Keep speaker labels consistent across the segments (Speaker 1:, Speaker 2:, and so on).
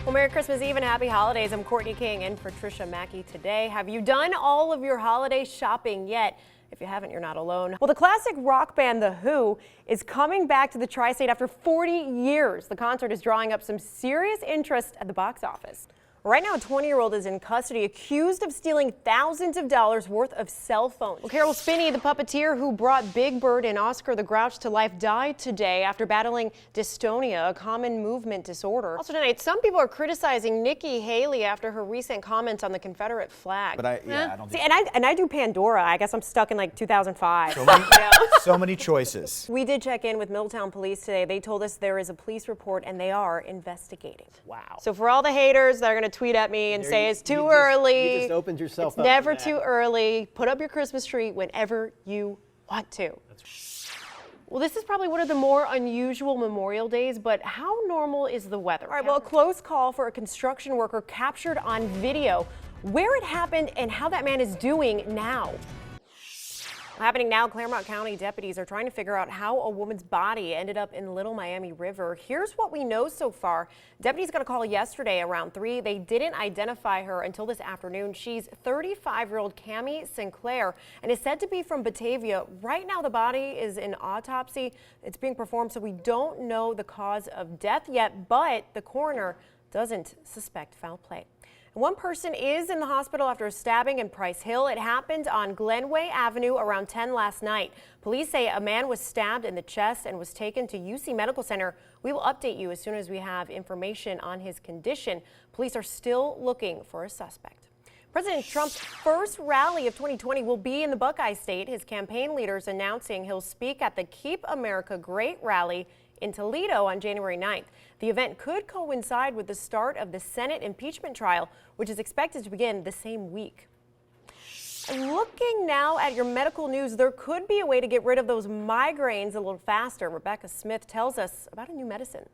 Speaker 1: Well, Merry Christmas Eve and Happy Holidays. I'm Courtney King in for Trisha Mackey today. Have you done all of your holiday shopping yet? If you haven't, you're not alone. Well, the classic rock band The Who is coming back to the Tri-State after 40 years. The concert is drawing up some serious interest at the box office. Right now, a 20-year-old is in custody accused of stealing thousands of dollars worth of cell phones. Well, Carol Spinney, the puppeteer who brought Big Bird and Oscar the Grouch to life, died today after battling dystonia, a common movement disorder. Also tonight, some people are criticizing Nikki Haley after her recent comments on the Confederate flag.
Speaker 2: But I don't think
Speaker 1: and I do Pandora. I guess I'm stuck in like 2005.
Speaker 2: so many choices.
Speaker 1: We did check in with Middletown Police today. They told us there is a police report and they are investigating.
Speaker 2: Wow.
Speaker 1: So for all the haters that are going to tweet at me and say it's too early.
Speaker 3: You just opened yourself
Speaker 1: it's
Speaker 3: up.
Speaker 1: Never too early. Put up your Christmas tree whenever you want to. Well, this is probably one of the more unusual Memorial Days, but how normal is the weather? All right, well, a close call for a construction worker captured on video, where it happened and how that man is doing now. Happening now, Claremont County deputies are trying to figure out how a woman's body ended up in Little Miami River. Here's what we know so far. Deputies got a call yesterday around 3. They didn't identify her until this afternoon. She's 35-year-old Cammie Sinclair and is said to be from Batavia. Right now, the body is in autopsy. It's being performed, so we don't know the cause of death yet, but the coroner doesn't suspect foul play. One person is in the hospital after a stabbing in Price Hill. It happened on Glenway Avenue around 10 last night. Police say a man was stabbed in the chest and was taken to UC Medical Center. We will update you as soon as we have information on his condition. Police are still looking for a suspect. President Trump's first rally of 2020 will be in the Buckeye State. His campaign leaders announcing he'll speak at the Keep America Great rally in Toledo on January 9th. The event could coincide with the start of the Senate impeachment trial, which is expected to begin the same week. Looking now at your medical news, there could be a way to get rid of those migraines a little faster. Rebecca Smith tells us about a new medicine.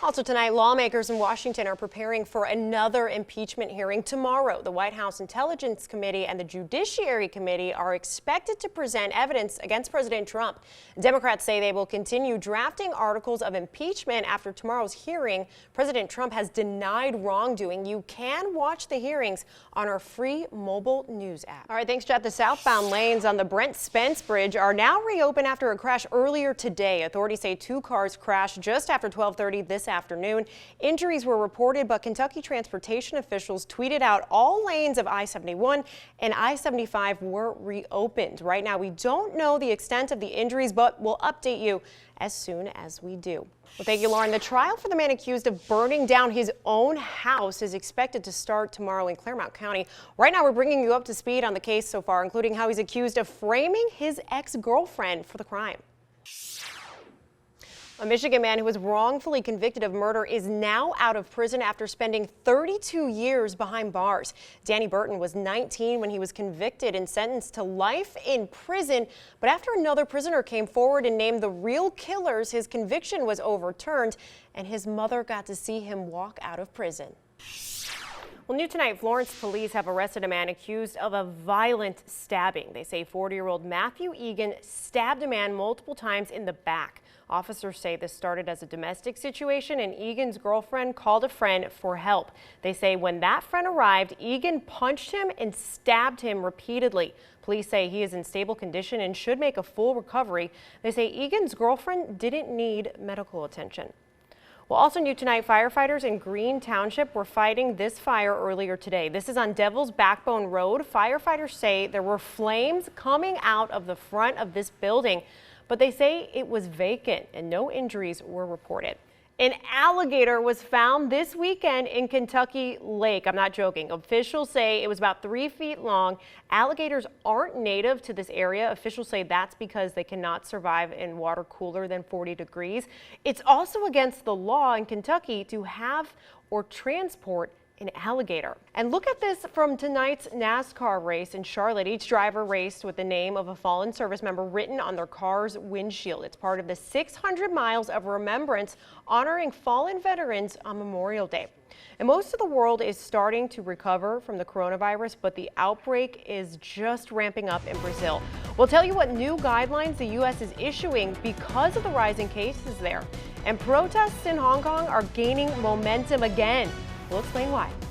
Speaker 1: Also tonight, lawmakers in Washington are preparing for another impeachment hearing tomorrow. The White House Intelligence Committee and the Judiciary Committee are expected to present evidence against President Trump. Democrats say they will continue drafting articles of impeachment after tomorrow's hearing. President Trump has denied wrongdoing. You can watch the hearings on our free mobile news app. All right, thanks, Jet. The southbound lanes on the Brent Spence Bridge are now reopened after a crash earlier today. Authorities say 2 cars crashed just after 12:30 this afternoon. Injuries were reported, but Kentucky transportation officials tweeted out all lanes of I-71 and I-75 were reopened. Right now, we don't know the extent of the injuries, but we'll update you as soon as we do. Well, thank you, Lauren. The trial for the man accused of burning down his own house is expected to start tomorrow in Claremont County. Right now, we're bringing you up to speed on the case so far, including how he's accused of framing his ex-girlfriend for the crime. A Michigan man who was wrongfully convicted of murder is now out of prison after spending 32 years behind bars. Danny Burton was 19 when he was convicted and sentenced to life in prison. But after another prisoner came forward and named the real killers, his conviction was overturned and his mother got to see him walk out of prison. Well, new tonight, Florence police have arrested a man accused of a violent stabbing. They say 40-year-old Matthew Egan stabbed a man multiple times in the back. Officers say this started as a domestic situation and Egan's girlfriend called a friend for help. They say when that friend arrived, Egan punched him and stabbed him repeatedly. Police say he is in stable condition and should make a full recovery. They say Egan's girlfriend didn't need medical attention. Well, also new tonight, firefighters in Green Township were fighting this fire earlier today. This is on Devil's Backbone Road. Firefighters say there were flames coming out of the front of this building, but they say it was vacant and no injuries were reported. An alligator was found this weekend in Kentucky Lake. I'm not joking. Officials say it was about 3 feet long. Alligators aren't native to this area. Officials say that's because they cannot survive in water cooler than 40 degrees. It's also against the law in Kentucky to have or transport an alligator. And look at this from tonight's NASCAR race in Charlotte. Each driver raced with the name of a fallen service member written on their car's windshield. It's part of the 600 miles of remembrance honoring fallen veterans on Memorial Day. And most of the world is starting to recover from the coronavirus, but the outbreak is just ramping up in Brazil. We'll tell you what new guidelines the U.S. is issuing because of the rising cases there. And protests in Hong Kong are gaining momentum again. We'll explain why.